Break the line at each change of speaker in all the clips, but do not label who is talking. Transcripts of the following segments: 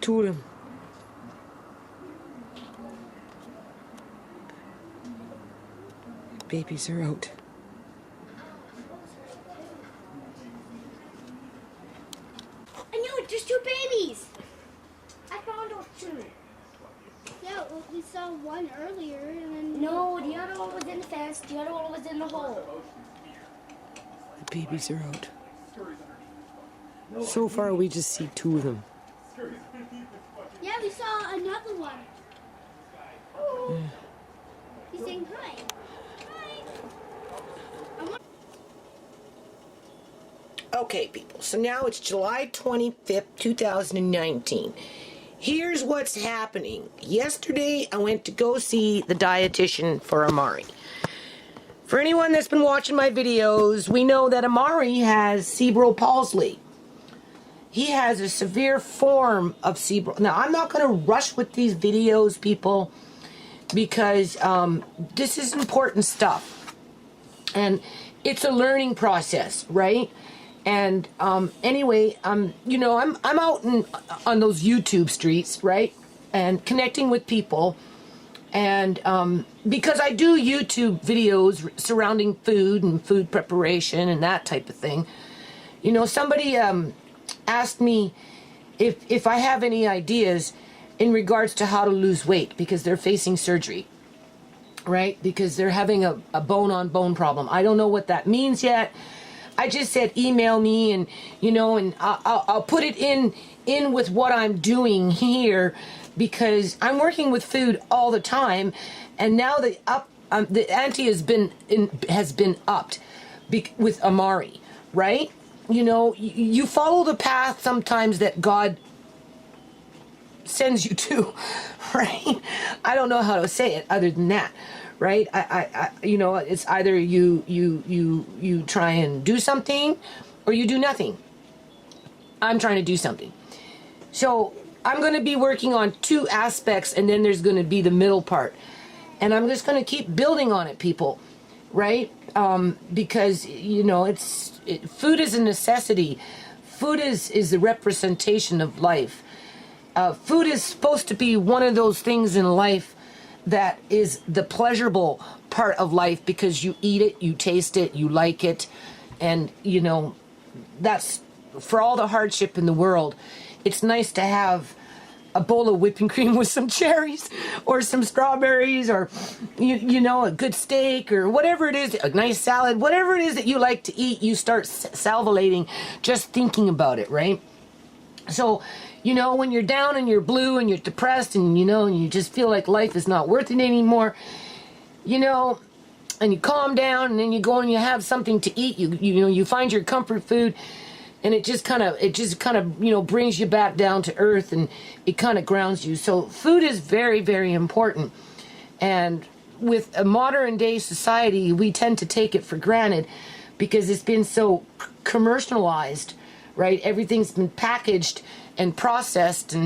two of them. Babies are out.
I know, just two babies. I found out two.
Yeah, well, we saw one earlier, and then...
No, the other one was in the fence, the other one was in the hole.
The babies are out. So far, we just see two of them.
Yeah, we saw another one. Oh. He's saying hi.
Okay, people, so now it's July 25th, 2019. Here's what's happening. Yesterday, I went to go see the dietitian for Amari. For anyone that's been watching my videos, we know that Amari has cerebral palsy. He has a severe form of cerebral... Now, I'm not going to rush with these videos, people, because this is important stuff. And it's a learning process, right? And anyway, you know, I'm out on those YouTube streets, right? And connecting with people. And because I do YouTube videos surrounding food and food preparation and that type of thing, you know, somebody asked me if I have any ideas in regards to how to lose weight because they're facing surgery, right? Because they're having a bone-on-bone problem. I don't know what that means yet. I just said email me, and you know, and I'll put it in with what I'm doing here, because I'm working with food all the time, and now the ante has been upped with Amari, right? You know, you follow the path sometimes that God sends you to, right? I don't know how to say it other than that. Right? I you know, it's either you try and do something or you do nothing. I'm trying to do something. So I'm going to be working on two aspects, and then there's going to be the middle part. And I'm just going to keep building on it, people. Right? Because, you know, food is a necessity. Food is the representation of life. Food is supposed to be one of those things in life that is the pleasurable part of life, because you eat it, you taste it, you like it, and you know, that's for all the hardship in the world. It's nice to have a bowl of whipping cream with some cherries or some strawberries, or you know, a good steak or whatever it is, a nice salad, whatever it is that you like to eat, you start salivating just thinking about it, right? So, you know, when you're down and you're blue and you're depressed and, you know, and you just feel like life is not worth it anymore, you know, and you calm down and then you go and you have something to eat, you know, you find your comfort food, and it just kind of, you know, brings you back down to earth, and it kind of grounds you. So food is very, very important. And with a modern day society, we tend to take it for granted because it's been so commercialized, right? Everything's been packaged and processed,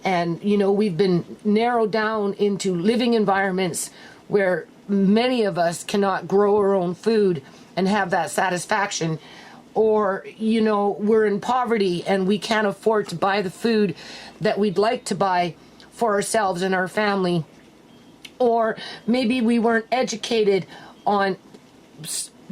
and you know, we've been narrowed down into living environments where many of us cannot grow our own food and have that satisfaction, or you know, we're in poverty and we can't afford to buy the food that we'd like to buy for ourselves and our family, or maybe we weren't educated on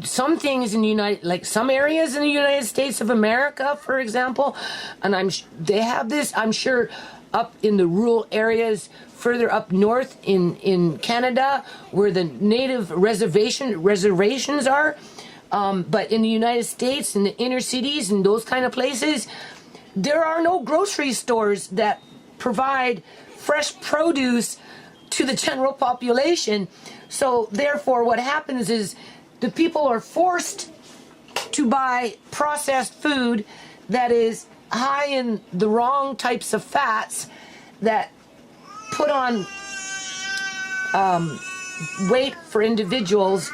some things in the like some areas in the United States of America, for example, and they have this, I'm sure, up in the rural areas further up north in Canada, where the native reservations are, but in the United States, in the inner cities and those kind of places, there are no grocery stores that provide fresh produce to the general population. So therefore, what happens is the people are forced to buy processed food that is high in the wrong types of fats that put on weight for individuals,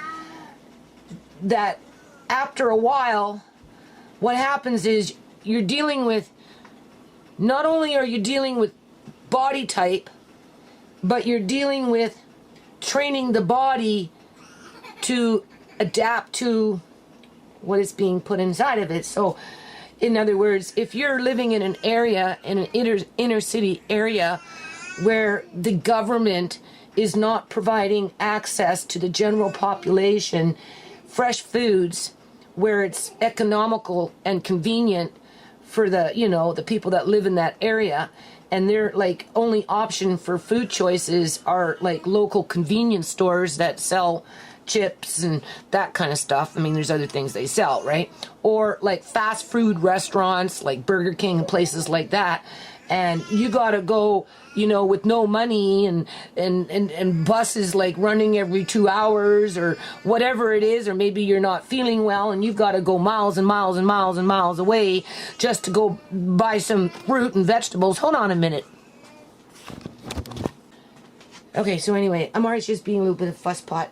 that after a while, what happens is you're dealing with, not only are you dealing with body type, but you're dealing with training the body to adapt to what is being put inside of it. So, In other words, if you're living in an area, in an inner city area, where the government is not providing access to the general population fresh foods, where it's economical and convenient for the, you know, the people that live in that area, and their like only option for food choices are like local convenience stores that sell chips and that kind of stuff. I mean, there's other things they sell, right? Or like fast food restaurants like Burger King and places like that. And you gotta go, you know, with no money and buses like running every 2 hours or whatever it is, or maybe you're not feeling well and you've got to go miles and miles and miles and miles away just to go buy some fruit and vegetables. Hold on a minute. Okay, so anyway, Amari's just being a little bit of a fusspot.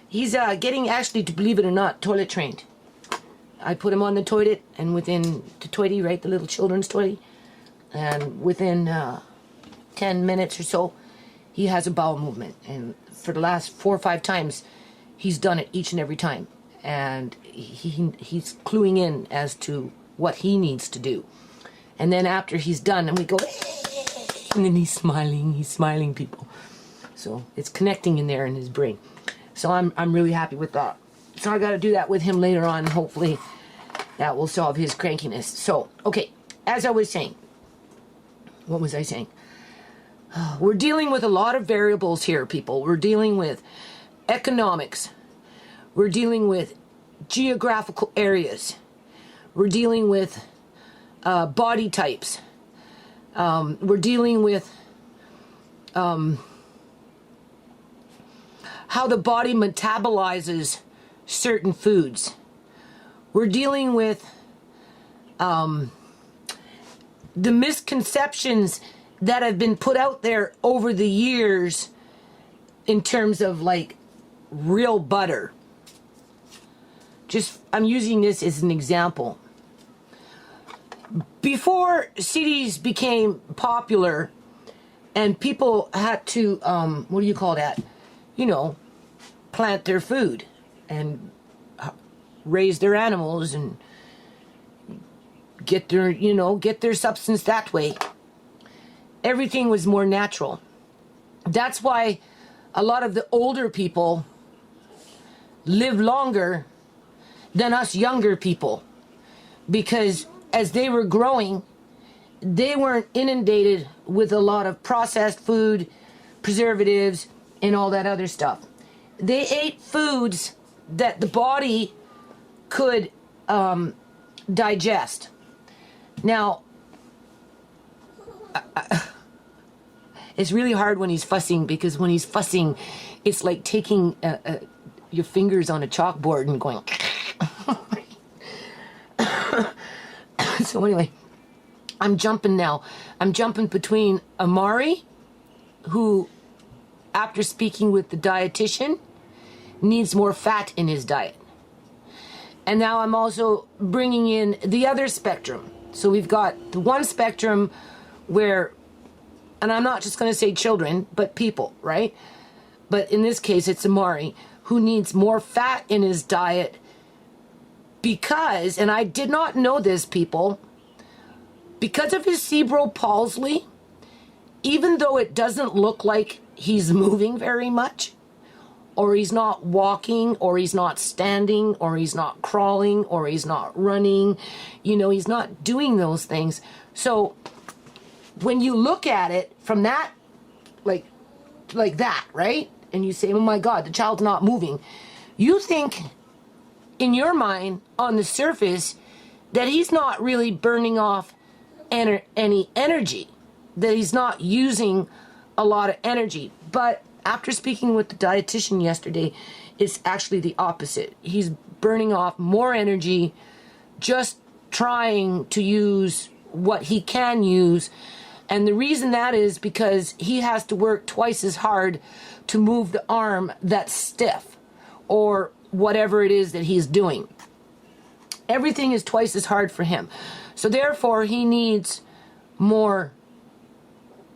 He's getting, actually, to believe it or not, toilet trained. I put him on the toilet, and within the toilet, right, the little children's toilet, and within 10 minutes or so, he has a bowel movement. And for the last 4 or 5 times, he's done it each and every time. And he's cluing in as to what he needs to do. And then after he's done, and we go, and then he's smiling people. So it's connecting in there in his brain. So I'm really happy with that. So I got to do that with him later on. Hopefully that will solve his crankiness. So, okay, as I was saying, what was I saying? We're dealing with a lot of variables here, people. We're dealing with economics. We're dealing with geographical areas. We're dealing with body types. We're dealing with how the body metabolizes certain foods. We're dealing with the misconceptions that have been put out there over the years in terms of like real butter. Just, I'm using this as an example. Before cities became popular and people had to, what do you call that? You know, plant their food and raise their animals and get their, you know, get their substance that way. Everything was more natural. That's why a lot of the older people live longer than us younger people, because as they were growing, they weren't inundated with a lot of processed food, preservatives, and all that other stuff. They ate foods that the body could digest. Now, it's really hard when he's fussing, because when he's fussing, it's like taking your fingers on a chalkboard and going. So anyway, I'm jumping now. I'm jumping between Amari, who, after speaking with the dietitian, needs more fat in his diet. And now I'm also bringing in the other spectrum. So we've got the one spectrum where, and I'm not just going to say children, but people, right? But in this case, it's Amari, who needs more fat in his diet because, and I did not know this, people, because of his cerebral palsy, even though it doesn't look like he's moving very much, or he's not walking, or he's not standing, or he's not crawling, or he's not running, you know, he's not doing those things. So when you look at it from that, like that, right? And you say, oh my God, the child's not moving. You think in your mind, on the surface, that he's not really burning off any energy, that he's not using a lot of energy. But after speaking with the dietitian yesterday, it's actually the opposite. He's burning off more energy just trying to use what he can use. And the reason that is because he has to work twice as hard to move the arm that's stiff or whatever it is that he's doing. Everything is twice as hard for him. So therefore, he needs more,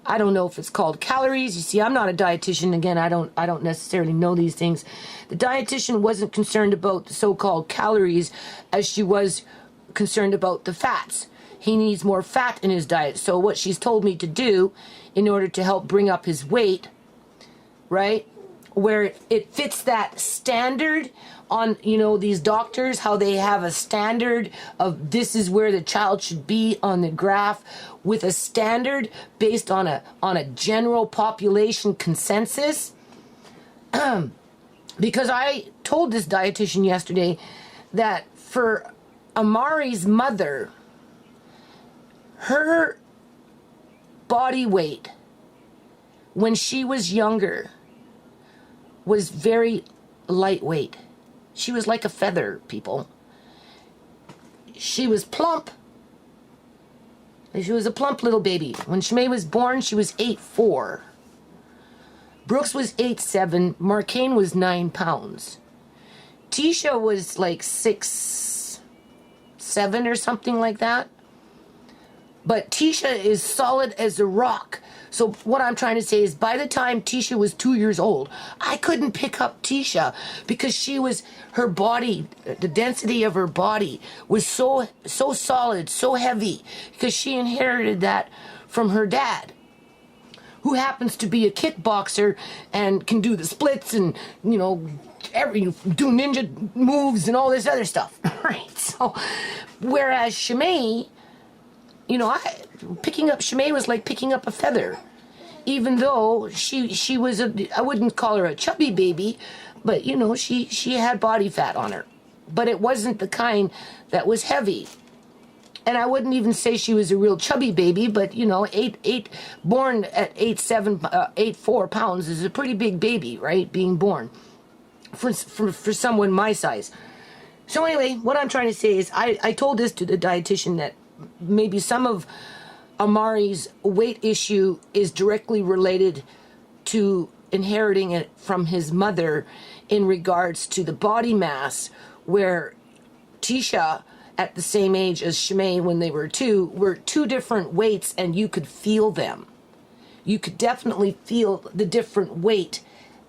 I don't know if it's called calories. You see, I'm not a dietitian. Again, I don't necessarily know these things. The dietitian wasn't concerned about the so-called calories as she was concerned about the fats. He needs more fat in his diet. So what she's told me to do in order to help bring up his weight, right, where it fits that standard on, these doctors, how they have a standard of this is where the child should be on the graph, with a standard based on a general population consensus. Because I told this dietitian yesterday that for Amari's mother, her body weight when she was younger was very lightweight. She was like a feather, people. She was plump. She was a plump little baby. When ShaMay was born, she was 8'4". Brooks was 8'7". Marcane was 9 pounds. Tisha was like 6'7" or something like that. But Tisha is solid as a rock. So what I'm trying to say is by the time Tisha was 2 years old, I couldn't pick up Tisha because her body, the density of her body was so solid, so heavy, because she inherited that from her dad, who happens to be a kickboxer and can do the splits and, do ninja moves and all this other stuff, right? So, whereas ShaMay, picking up ShaMay was like picking up a feather. Even though she was I wouldn't call her a chubby baby, but she had body fat on her. But it wasn't the kind that was heavy. And I wouldn't even say she was a real chubby baby, but born at 8'4" pounds is a pretty big baby, right? Being born for someone my size. So anyway, what I'm trying to say is I told this to the dietitian that maybe some of Amari's weight issue is directly related to inheriting it from his mother in regards to the body mass, where Tisha, at the same age as ShaMay when they were two different weights, and you could feel them. You could definitely feel the different weight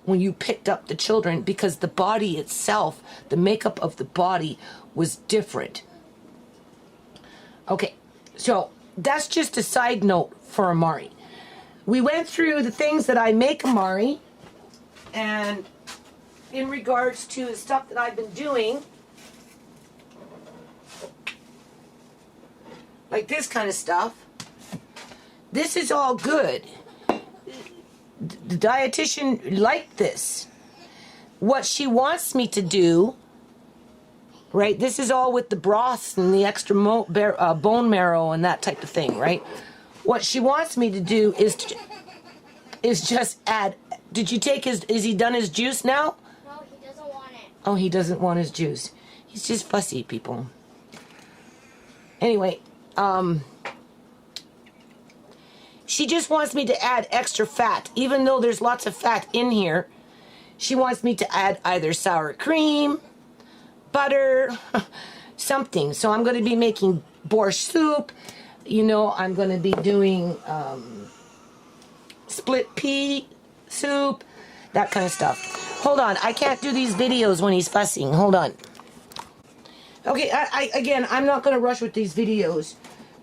when you picked up the children, because the body itself, the makeup of the body was different. Okay, so that's just a side note for Amari. We went through the things that I make Amari, and in regards to the stuff that I've been doing, like this kind of stuff, this is all good. The dietitian liked this. What she wants me to do, right? This is all with the broths and the extra bone marrow and that type of thing, right? What she wants me to do is just add. Did you take is he done his juice now?
No, he doesn't want it.
Oh, he doesn't want his juice. He's just fussy, people. Anyway, she just wants me to add extra fat, even though there's lots of fat in here. She wants me to add either sour cream, butter, something. So I'm going to be making borscht soup. I'm going to be doing split pea soup, that kind of stuff. Hold on, I can't do these videos when he's fussing. Hold on. Okay, I'm not going to rush with these videos,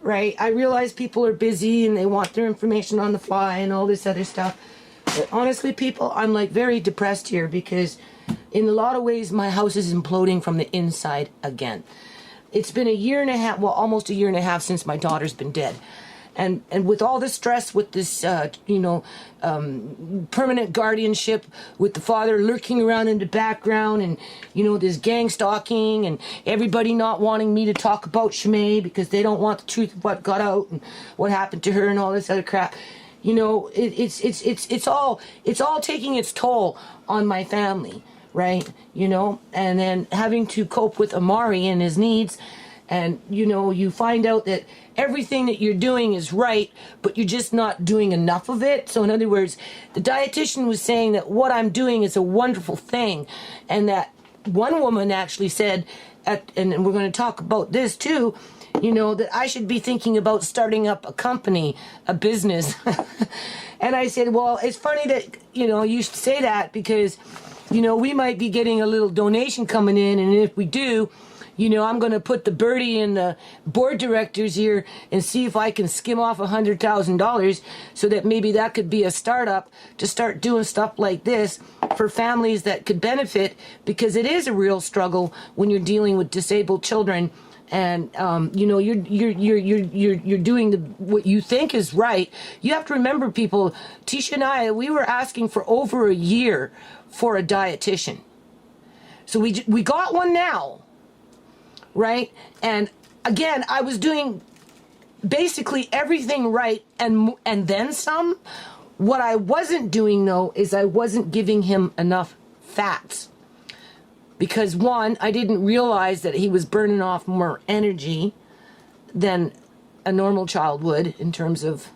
right? I realize people are busy and they want their information on the fly and all this other stuff. But honestly, people, I'm like very depressed here because in a lot of ways my house is imploding from the inside again. It's been a year and a half, well, almost a year and a half since my daughter's been dead. And with all the stress with this, permanent guardianship, with the father lurking around in the background, and, this gang stalking, and everybody not wanting me to talk about ShaMay because they don't want the truth of what got out and what happened to her and all this other crap. It's all taking its toll on my family, right? And then having to cope with Amari and his needs. And, you find out that everything that you're doing is right, but you're just not doing enough of it. So in other words, the dietitian was saying that what I'm doing is a wonderful thing. And that one woman actually said, and we're going to talk about this too, that I should be thinking about starting up a company, a business. And I said, well, it's funny that, you should say that because, we might be getting a little donation coming in. And if we do, I'm going to put the birdie in the board director's ear and see if I can skim off $100,000 so that maybe that could be a startup to start doing stuff like this for families that could benefit, because it is a real struggle when you're dealing with disabled children. And you're doing what you think is right. You have to remember, people. Tisha and I, we were asking for over a year for a dietitian. So we got one now, right? And again, I was doing basically everything right and then some. What I wasn't doing, though, is I wasn't giving him enough fats. Because one, I didn't realize that he was burning off more energy than a normal child would in terms of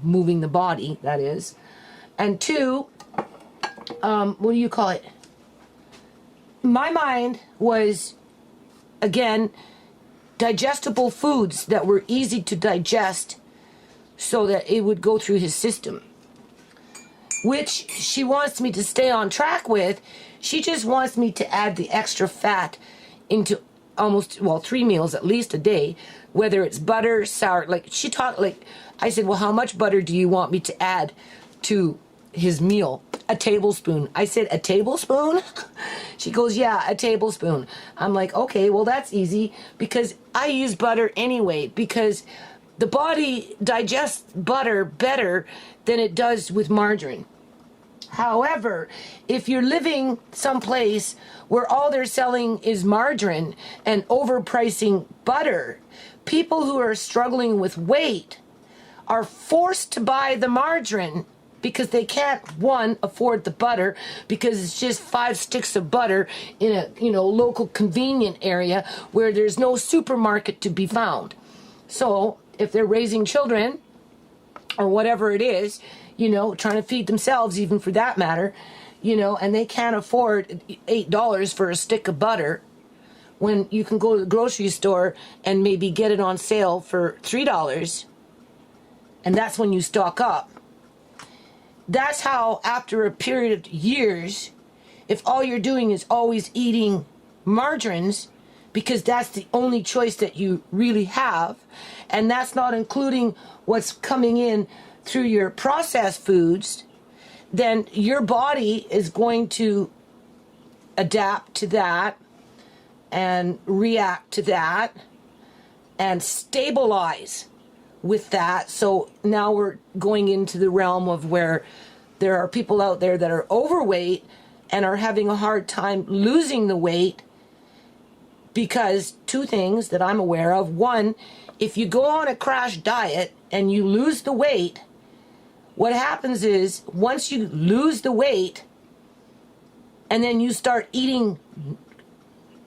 moving the body, that is. And two, what do you call it? My mind was, again, digestible foods that were easy to digest so that it would go through his system, which she wants me to stay on track with. She just wants me to add the extra fat into almost, 3 meals at least a day, whether it's butter, sour, I said, well, how much butter do you want me to add to his meal? A tablespoon. I said, a tablespoon? She goes, yeah, a tablespoon. I'm like, okay, well, that's easy, because I use butter anyway, because the body digests butter better than it does with margarine. However, if you're living someplace where all they're selling is margarine and overpricing butter, people who are struggling with weight are forced to buy the margarine because they can't, one, afford the butter, because it's just 5 sticks of butter in a local convenient area where there's no supermarket to be found. So if they're raising children or whatever it is, trying to feed themselves, even for that matter, and they can't afford $8 for a stick of butter when you can go to the grocery store and maybe get it on sale for $3, and that's when you stock up. That's how, after a period of years, if all you're doing is always eating margarines, because that's the only choice that you really have, and that's not including what's coming in through your processed foods, then your body is going to adapt to that and react to that and stabilize with that. So now we're going into the realm of where there are people out there that are overweight and are having a hard time losing the weight, because two things that I'm aware of. One, if you go on a crash diet and you lose the weight, what happens is, once you lose the weight and then you start eating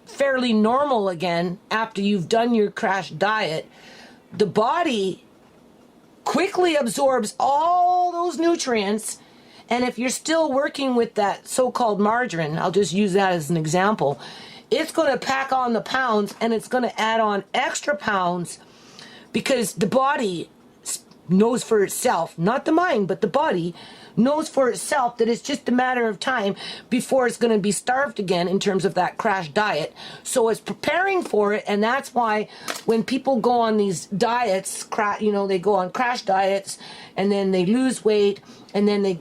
fairly normal again after you've done your crash diet, the body quickly absorbs all those nutrients. And if you're still working with that so-called margarine, I'll just use that as an example, it's going to pack on the pounds, and it's going to add on extra pounds, because the body knows for itself, not the mind, but the body knows for itself that it's just a matter of time before it's going to be starved again in terms of that crash diet. So it's preparing for it, and that's why when people go on these diets, they go on crash diets, and then they lose weight, and then they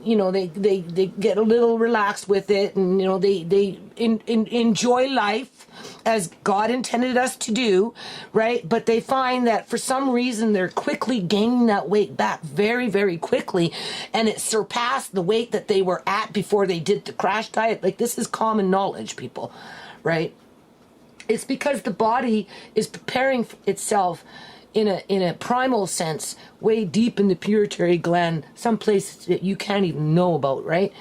get a little relaxed with it, and they enjoy life as God intended us to do, right? But they find that for some reason they're quickly gaining that weight back very, very quickly, and it surpassed the weight that they were at before they did the crash diet. Like, this is common knowledge, people, right? It's because the body is preparing itself in a primal sense, way deep in the pituitary gland, some place that you can't even know about, right?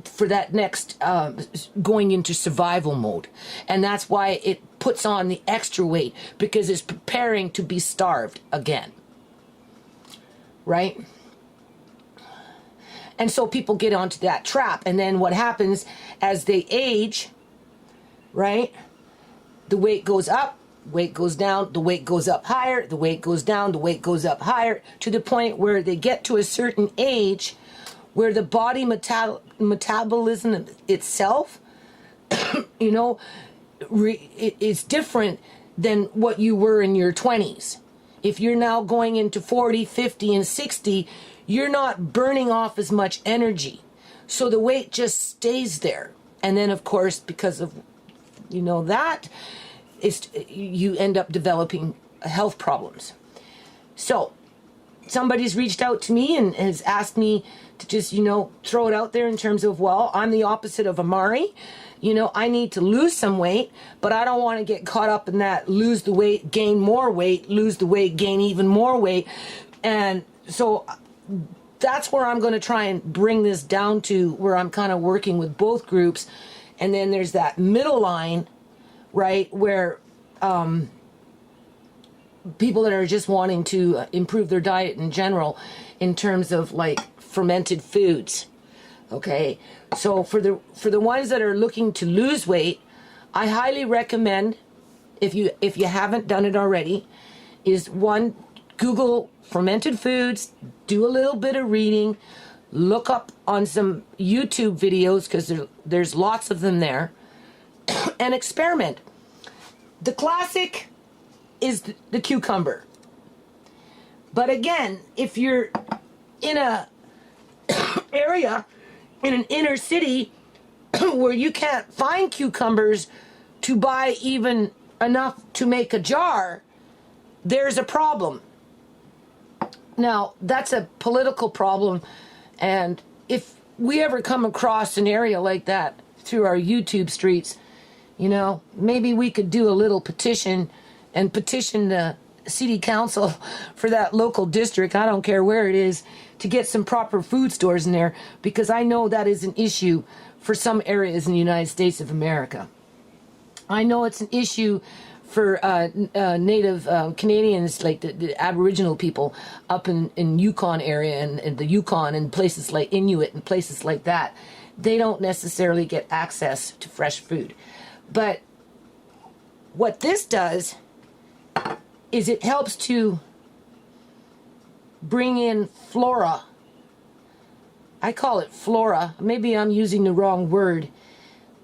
For that next going into survival mode. And that's why it puts on the extra weight, because it's preparing to be starved again, right? And so people get onto that trap, and then what happens as they age, right? The weight goes up, weight goes down, the weight goes up higher, the weight goes down, the weight goes up higher, to the point where they get to a certain age where the body metabolism itself, is different than what you were in your 20s. If you're now going into 40, 50, and 60, you're not burning off as much energy. So the weight just stays there. And then, of course, because of, that, you end up developing health problems. So somebody's reached out to me and has asked me to just, throw it out there in terms of, well, I'm the opposite of Amari. I need to lose some weight, but I don't want to get caught up in that lose the weight, gain more weight, lose the weight, gain even more weight. And so that's where I'm going to try and bring this down to, where I'm kind of working with both groups. And then there's that middle line, right, where people that are just wanting to improve their diet in general in terms of like fermented foods. Okay, so for the ones that are looking to lose weight, I highly recommend, if you haven't done it already, is one, Google fermented foods, do a little bit of reading, look up on some YouTube videos, because there's lots of them there, and experiment. The classic is the cucumber. But again, if you're in a area in an inner city where you can't find cucumbers to buy even enough to make a jar, there's a problem. Now, that's a political problem, and if we ever come across an area like that through our YouTube streets, maybe we could do a little petition and petition the city council for that local district, I don't care where it is, to get some proper food stores in there, because I know that is an issue for some areas in the United States of America. I know it's an issue for Native Canadians, like the Aboriginal people up in Yukon area and the Yukon and places like Inuit and places like that. They don't necessarily get access to fresh food. But what this does is it helps to bring in flora. I call it flora. Maybe I'm using the wrong word,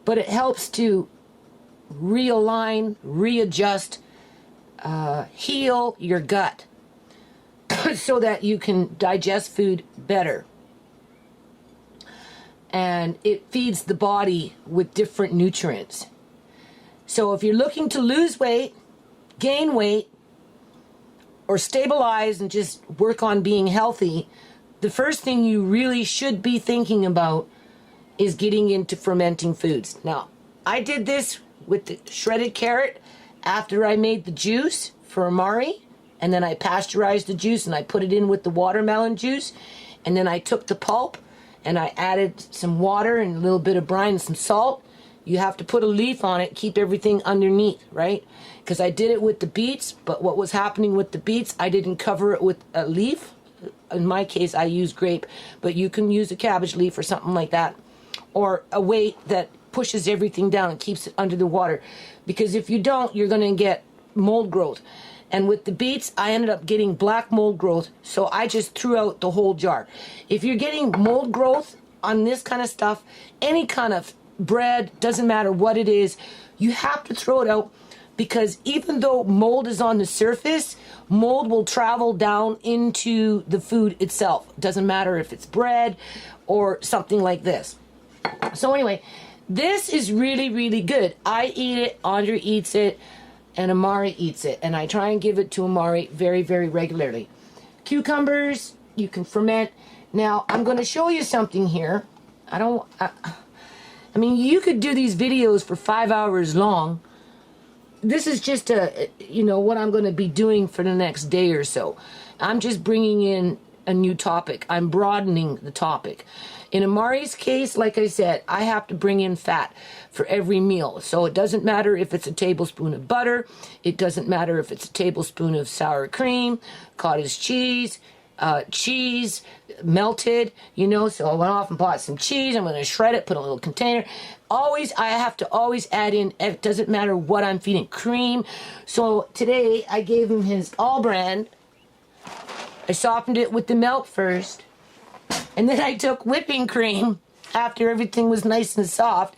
but it helps to realign, readjust, heal your gut so that you can digest food better. And it feeds the body with different nutrients. So if you're looking to lose weight, gain weight, or stabilize and just work on being healthy, the first thing you really should be thinking about is getting into fermenting foods. Now, I did this with the shredded carrot after I made the juice for Amari, and then I pasteurized the juice and I put it in with the watermelon juice, and then I took the pulp and I added some water and a little bit of brine and some salt. You have to put a leaf on it, keep everything underneath, right? Because I did it with the beets, but what was happening with the beets, I didn't cover it with a leaf. In my case, I use grape, but you can use a cabbage leaf or something like that, or a weight that pushes everything down and keeps it under the water. Because if you don't, you're going to get mold growth. And with the beets, I ended up getting black mold growth, so I just threw out the whole jar. If you're getting mold growth on this kind of stuff, any kind of bread, doesn't matter what it is, you have to throw it out, because even though mold is on the surface, mold will travel down into the food itself. Doesn't matter if it's bread or something like this. So anyway, this is really, really good. I eat it, Andre eats it, and Amari eats it. And I try and give it to Amari very, very regularly. Cucumbers, you can ferment. Now, I'm going to show you something here. I mean, you could do these videos for 5 hours long. This is just what I'm going to be doing for the next day or so. I'm just bringing in a new topic. I'm broadening the topic. In Amari's case, like I said, I have to bring in fat for every meal. So it doesn't matter if it's a tablespoon of butter. It doesn't matter if it's a tablespoon of sour cream, cottage cheese, cheese melted, so I went off and bought some cheese. I'm going to shred it, put in a little container. I have to always add in, it doesn't matter what I'm feeding, cream. So today I gave him his all brand. I softened it with the milk first, and then I took whipping cream after everything was nice and soft,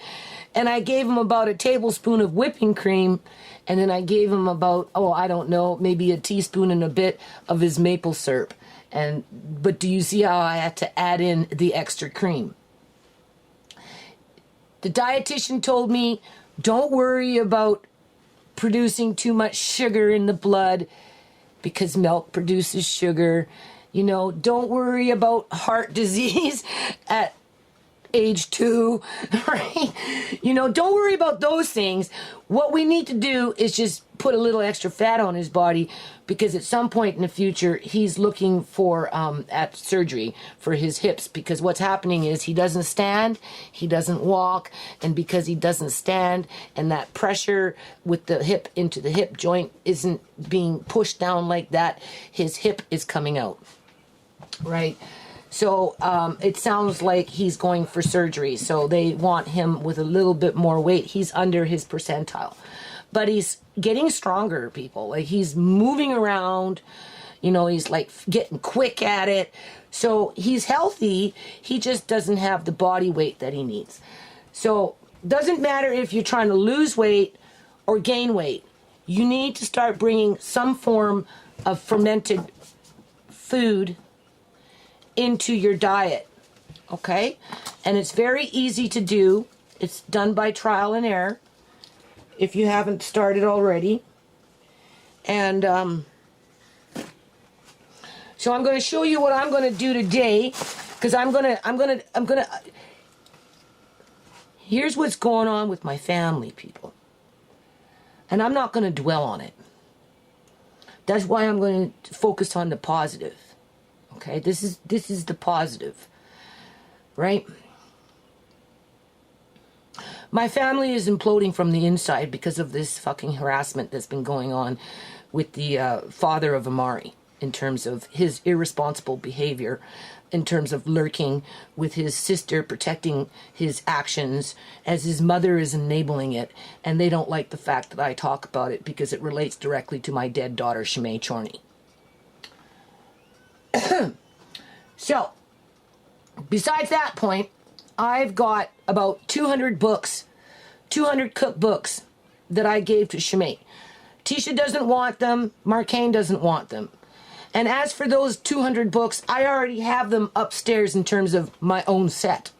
And I gave him about a tablespoon of whipping cream, and then I gave him about, oh, I don't know, maybe a teaspoon and a bit of his maple syrup. But do you see how I had to add in the extra cream? The dietitian told me, don't worry about producing too much sugar in the blood because milk produces sugar. You know, don't worry about heart disease at age 2, right? You know, don't worry about those things. What we need to do is just put a little extra fat on his body, because at some point in the future, he's looking for at surgery for his hips, because what's happening is he doesn't stand, he doesn't walk, and because he doesn't stand and that pressure with the hip into the hip joint isn't being pushed down like that, his hip is coming out, right? So it sounds like he's going for surgery. So they want him with a little bit more weight. He's under his percentile. But he's getting stronger, people. Like, he's moving around. You know, he's like getting quick at it. So he's healthy. He just doesn't have the body weight that he needs. So doesn't matter if you're trying to lose weight or gain weight. You need to start bringing some form of fermented food into your diet, okay? And it's very easy to do. It's done by trial and error, if you haven't started already. And so I'm going to show you what I'm going to do today, because I'm gonna. Here's what's going on with my family, people, and I'm not going to dwell on it. That's why I'm going to focus on the positive. Okay, this is the positive, right? My family is imploding from the inside because of this fucking harassment that's been going on with the father of Amari, in terms of his irresponsible behavior, in terms of lurking with his sister, protecting his actions as his mother is enabling it, and they don't like the fact that I talk about it because it relates directly to my dead daughter, ShaMay Chorney. So, besides that point, I've got about 200 books, 200 cookbooks that I gave to ShaMay. Tisha doesn't want them. Marcaine doesn't want them. And as for those 200 books, I already have them upstairs in terms of my own set.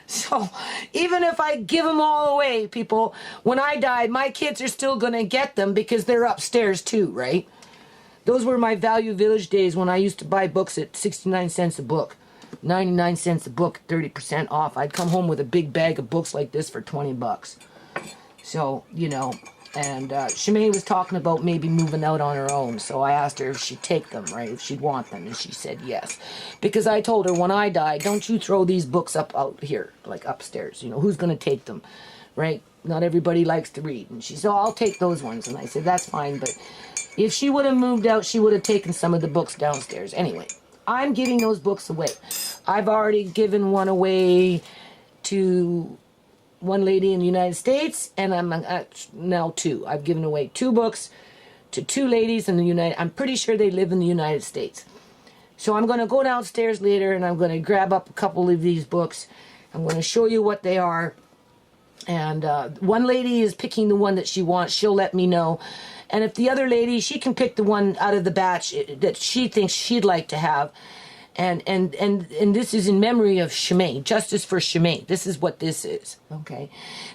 So, even if I give them all away, people, when I die, my kids are still going to get them because they're upstairs too, right? Those were my Value Village days when I used to buy books at 69 cents a book. 99 cents a book, 30% off. I'd come home with a big bag of books like this for 20 bucks. So, you know, and ShaMay was talking about maybe moving out on her own. So I asked her if she'd take them, right? If she'd want them. And she said yes. Because I told her, when I die, don't you throw these books up out here, like upstairs. You know, who's going to take them, right? Not everybody likes to read. And she said, oh, I'll take those ones. And I said, that's fine, but if she would have moved out, she would have taken some of the books downstairs. Anyway, I'm giving those books away. I've already given one away to one lady in the United States, and I'm now 2. I've given away 2 books to 2 ladies in the United. I'm pretty sure they live in the United States. So I'm going to go downstairs later, and I'm going to grab up a couple of these books. I'm going to show you what they are. And one lady is picking the one that she wants. She'll let me know. And if the other lady, she can pick the one out of the batch that she thinks she'd like to have. And this is in memory of ShaMay, Justice for ShaMay. This is what this is, okay?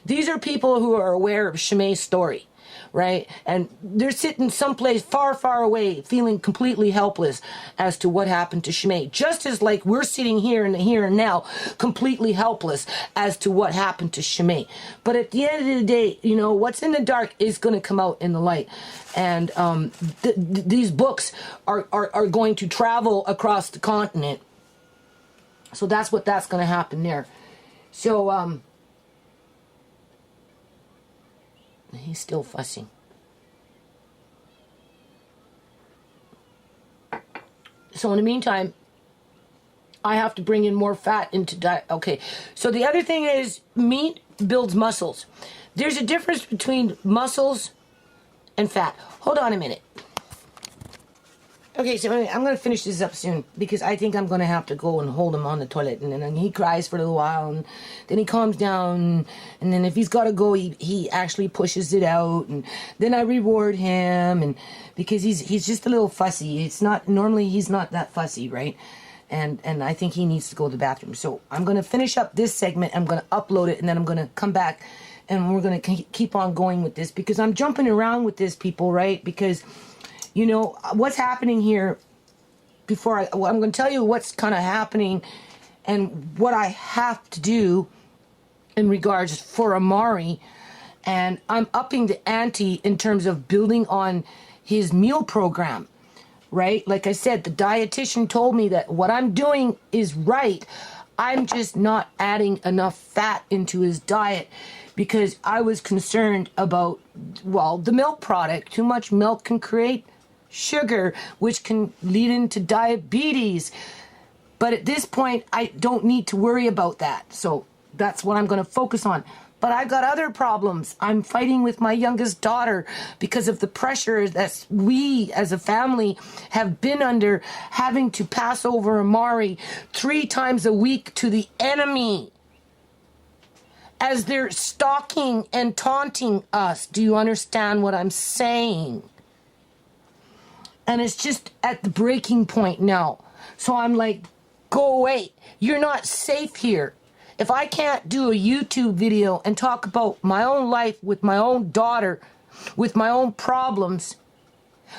These are people who are aware of ShaMay's story, right? And they're sitting someplace far, far away, feeling completely helpless as to what happened to ShaMay. Just as like we're sitting here in the here and now, completely helpless as to what happened to ShaMay. But at the end of the day, you know, what's in the dark is going to come out in the light. And these books are going to travel across the continent. So that's what's going to happen there. So, he's still fussing. So in the meantime, I have to bring in more fat into diet. Okay, so the other thing is meat builds muscles. There's a difference between muscles and fat. Hold on a minute. Okay, so I'm going to finish this up soon because I think I'm going to have to go and hold him on the toilet. And then he cries for a little while and then he calms down. And then if he's got to go, he actually pushes it out. And then I reward him and because he's just a little fussy. It's not, normally he's not that fussy, right? And I think he needs to go to the bathroom. So I'm going to finish up this segment. I'm going to upload it and then I'm going to come back and we're going to keep on going with this because I'm jumping around with this, people, right? Because... you know, what's happening here I'm going to tell you what's kind of happening and what I have to do in regards for Amari. And I'm upping the ante in terms of building on his meal program, right? Like I said, the dietitian told me that what I'm doing is right. I'm just not adding enough fat into his diet because I was concerned about, well, the milk product. Too much milk can create sugar, which can lead into diabetes. But at this point, I don't need to worry about that. So that's what I'm going to focus on. But I've got other problems. I'm fighting with my youngest daughter because of the pressure that we as a family have been under, having to pass over Amari 3 times a week to the enemy as they're stalking and taunting us. Do you understand what I'm saying? And it's just at the breaking point now. So I'm like, go away. You're not safe here. If I can't do a YouTube video and talk about my own life with my own daughter, with my own problems,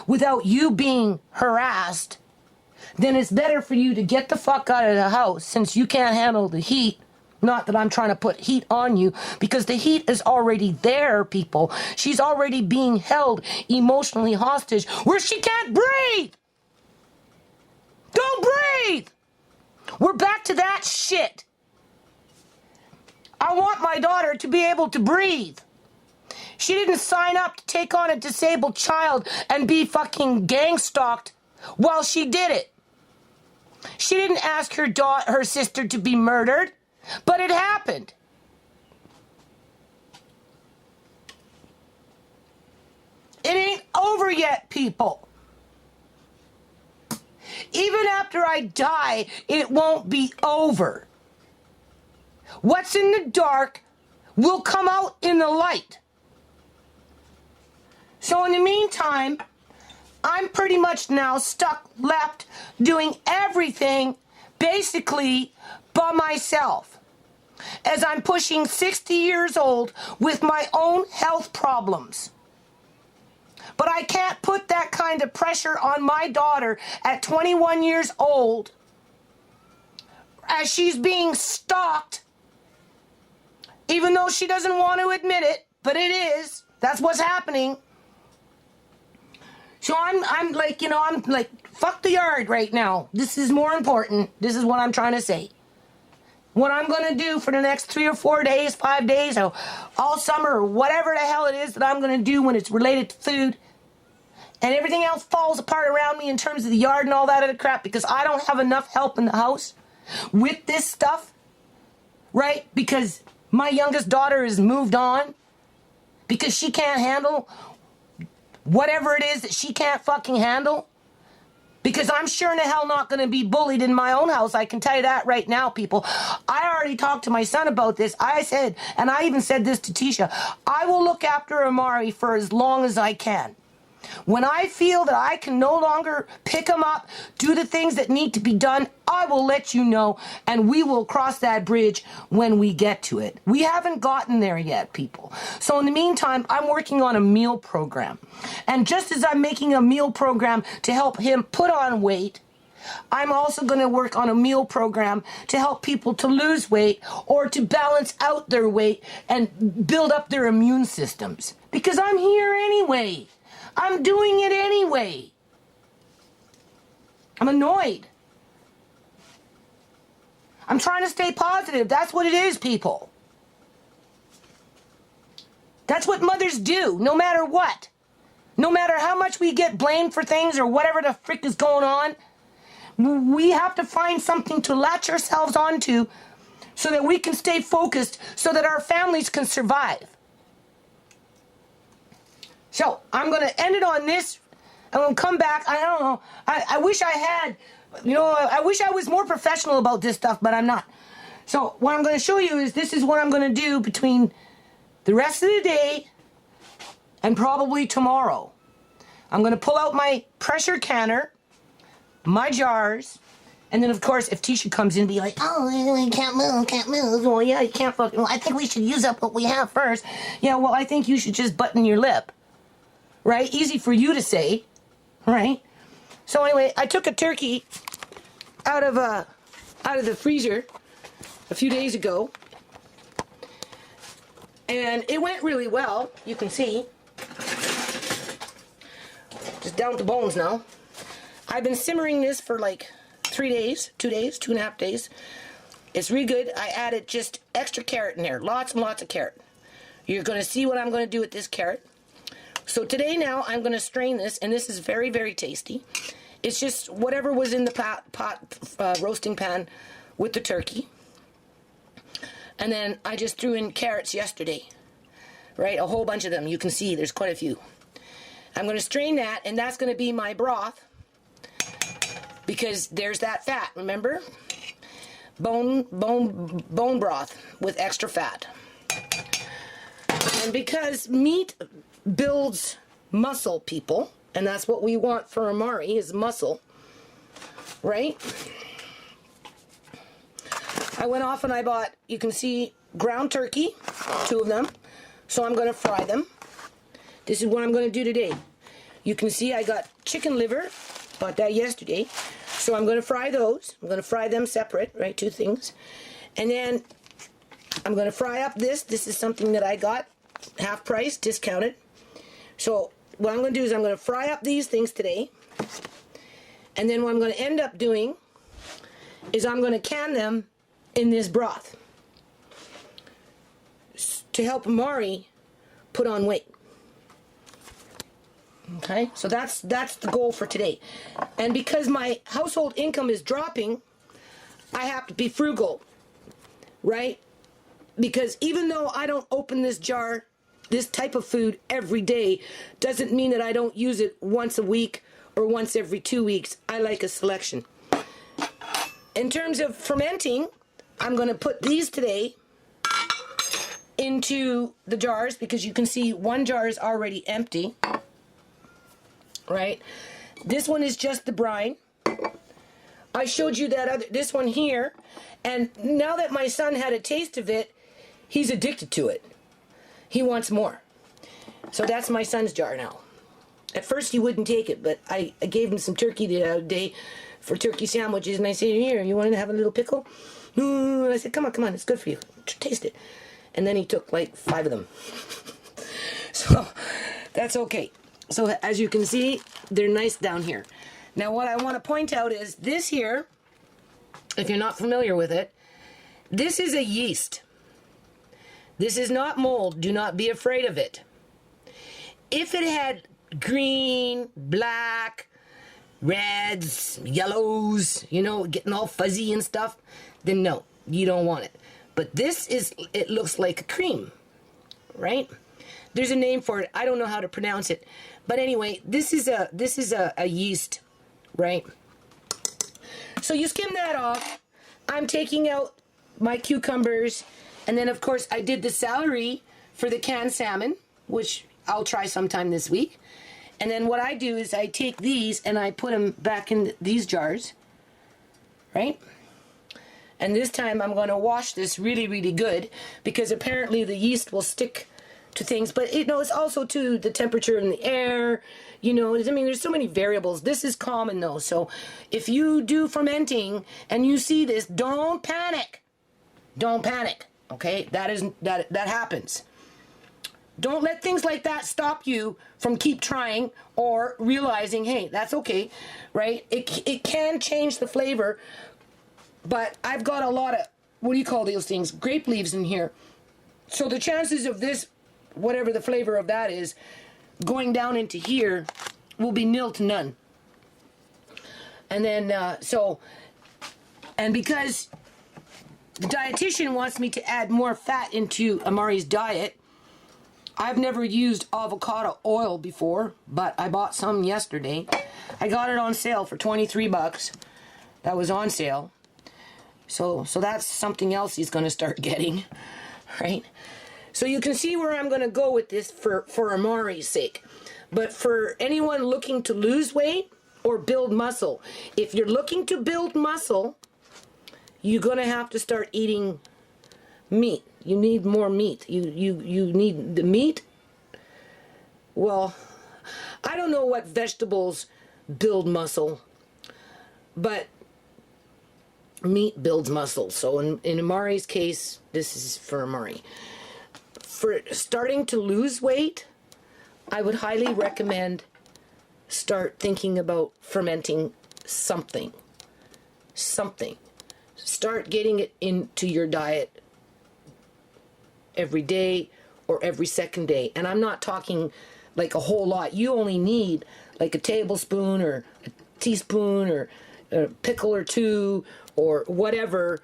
without you being harassed, then it's better for you to get the fuck out of the house since you can't handle the heat. Not that I'm trying to put heat on you, because the heat is already there, people. She's already being held emotionally hostage where she can't breathe. Don't breathe. We're back to that shit. I want my daughter to be able to breathe. She didn't sign up to take on a disabled child and be fucking gang stalked while she did it. She didn't ask her sister to be murdered. But it happened. It ain't over yet, people. Even after I die, it won't be over. What's in the dark will come out in the light. So in the meantime, I'm pretty much now left doing everything basically by myself. As I'm pushing 60 years old with my own health problems. But I can't put that kind of pressure on my daughter at 21 years old as she's being stalked, even though she doesn't want to admit it, but it is. That's what's happening. So I'm like, fuck the yard right now. This is more important. This is what I'm trying to say. What I'm going to do for the next 3 or 4 days, 5 days, or all summer, or whatever the hell it is that I'm going to do when it's related to food, and everything else falls apart around me in terms of the yard and all that other crap, because I don't have enough help in the house with this stuff, right? Because my youngest daughter has moved on, because she can't handle whatever it is that she can't fucking handle. Because I'm sure in the hell not going to be bullied in my own house. I can tell you that right now, people. I already talked to my son about this. I said, and I even said this to Tisha, I will look after Amari for as long as I can. When I feel that I can no longer pick him up, do the things that need to be done, I will let you know, and we will cross that bridge when we get to it. We haven't gotten there yet, people. So in the meantime, I'm working on a meal program. And just as I'm making a meal program to help him put on weight, I'm also going to work on a meal program to help people to lose weight or to balance out their weight and build up their immune systems. Because I'm here anyway. I'm doing it anyway. I'm annoyed. I'm trying to stay positive. That's what it is, people. That's what mothers do, no matter what. No matter how much we get blamed for things or whatever the frick is going on, we have to find something to latch ourselves onto so that we can stay focused, so that our families can survive. So, I'm going to end it on this. I'm gonna come back. I don't know. I wish I had, I wish I was more professional about this stuff, but I'm not. So what I'm gonna show you is this is what I'm gonna do between the rest of the day and probably tomorrow. I'm gonna pull out my pressure canner, my jars, and then of course if Tisha comes in and be like, oh, I can't move. Well, yeah, you can't fucking, well, I think we should use up what we have first. Yeah, well, I think you should just button your lip. Right? Easy for you to say. Right? So anyway, I took a turkey out of the freezer a few days ago. And it went really well, you can see. Just down to bones now. I've been simmering this for like 3 days, 2 days, 2.5 days. It's really good. I added just extra carrot in there. Lots and lots of carrot. You're going to see what I'm going to do with this carrot. So today now I'm going to strain this, and this is very, very tasty. It's just whatever was in the pot roasting pan with the turkey. And then I just threw in carrots yesterday. Right? A whole bunch of them. You can see there's quite a few. I'm going to strain that, and that's going to be my broth. Because there's that fat, remember? Bone broth with extra fat. And because meat builds muscle, people, and that's what we want for Amari, is muscle, right? I went off and I bought, you can see, ground turkey, 2 of them, so I'm going to fry them. This is what I'm going to do today. You can see I got chicken liver, bought that yesterday, so I'm going to fry those. I'm going to fry them separate, right, 2 things. And then I'm going to fry up this. This is something that I got half price, discounted. So what I'm going to do is I'm going to fry up these things today. And then what I'm going to end up doing is I'm going to can them in this broth to help Amari put on weight. Okay, so that's the goal for today. And because my household income is dropping, I have to be frugal, right? Because even though I don't open this jar, this type of food every day, doesn't mean that I don't use it once a week or once every 2 weeks. I like a selection. In terms of fermenting, I'm going to put these today into the jars because you can see one jar is already empty. Right? This one is just the brine. I showed you that this one here, and now that my son had a taste of it, he's addicted to it. He wants more. So that's my son's jar now. At first he wouldn't take it, but I gave him some turkey the other day for turkey sandwiches, and I said, here, you want to have a little pickle? And I said, come on, it's good for you. Taste it. And then he took like 5 of them. So that's okay. So as you can see, they're nice down here. Now what I want to point out is this here, if you're not familiar with it, this is a yeast. This is not mold. Do not be afraid of it. If it had green, black, reds, yellows, getting all fuzzy and stuff, then no, you don't want it. But this it looks like a cream, right? There's a name for it. I don't know how to pronounce it. But anyway, this is a yeast, right? So you skim that off. I'm taking out my cucumbers, and then of course I did the celery for the canned salmon, which I'll try sometime this week. And then what I do is I take these and I put them back in these jars, right? And this time I'm going to wash this really, really good because apparently the yeast will stick to things, but it's also to the temperature in the air, there's so many variables. This is common though, so if you do fermenting and you see this, don't panic, okay? That happens. Don't let things like that stop you from keep trying or realizing, hey, that's okay, right? It can change the flavor, but I've got a lot of, what do you call those things, grape leaves in here, so the chances of this, whatever the flavor of that is, going down into here will be nil to none. And then, and because the dietitian wants me to add more fat into Amari's diet, I've never used avocado oil before, but I bought some yesterday. I got it on sale for 23 bucks. That was on sale. So that's something else he's going to start getting, right? So you can see where I'm going to go with this for Amari's sake. But for anyone looking to lose weight or build muscle, if you're looking to build muscle, you're going to have to start eating meat. You need more meat. You need the meat. Well, I don't know what vegetables build muscle, but meat builds muscle. So in Amari's case, this is for Amari. For starting to lose weight, I would highly recommend start thinking about fermenting something. Start getting it into your diet every day or every second day. And I'm not talking like a whole lot. You only need like a tablespoon or a teaspoon or a pickle or two or whatever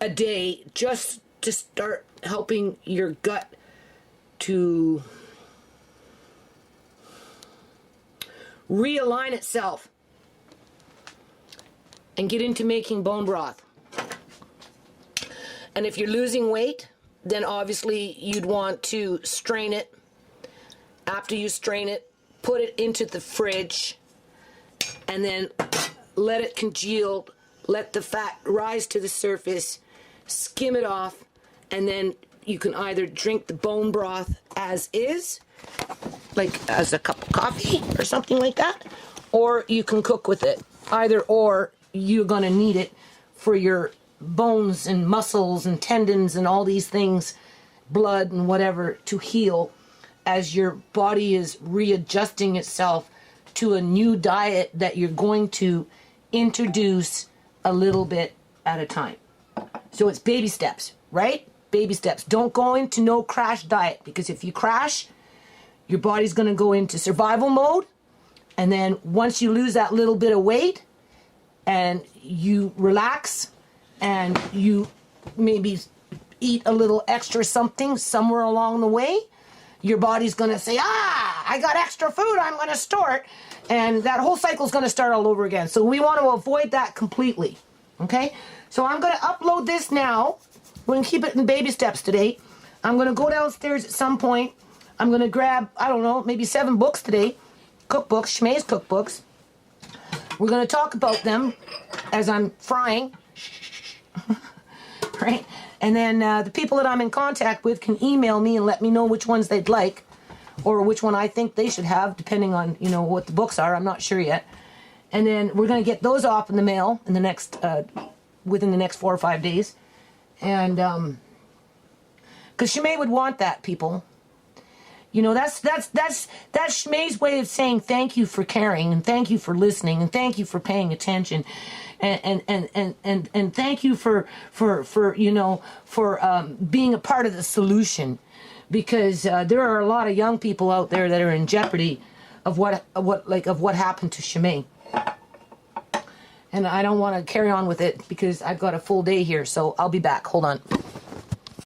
a day, just to start helping your gut to realign itself and get into making bone broth. And if you're losing weight, then obviously you'd want to strain it. After you strain it, put it into the fridge and then let it congeal, let the fat rise to the surface, skim it off, and then you can either drink the bone broth as is, like as a cup of coffee or something like that, or you can cook with it. Either or, you're going to need it for your bones and muscles and tendons and all these things, blood and whatever, to heal as your body is readjusting itself to a new diet that you're going to introduce a little bit at a time. So it's baby steps, right? Baby steps. Don't go into no crash diet, because if you crash, your body's going to go into survival mode. And then once you lose that little bit of weight and you relax and you maybe eat a little extra something somewhere along the way, your body's going to say, I got extra food, I'm going to store it. And that whole cycle is going to start all over again. So we want to avoid that completely. Okay? So I'm going to upload this now. We're going to keep it in baby steps today. I'm going to go downstairs at some point. I'm going to grab, I don't know, maybe 7 books today. Cookbooks, ShaMay's cookbooks. We're going to talk about them as I'm frying. Right? And then the people that I'm in contact with can email me and let me know which ones they'd like, or which one I think they should have, depending on, you know, what the books are. I'm not sure yet. And then we're going to get those off in the mail in the next, within the next 4 or 5 days. And, because ShaMay would want that, people. You know, that's ShaMay's way of saying thank you for caring, and thank you for listening, and thank you for paying attention, and thank you for you know, for being a part of the solution, because there are a lot of young people out there that are in jeopardy of what happened to ShaMay. And I don't want to carry on with it because I've got a full day here, so I'll be back. Hold on.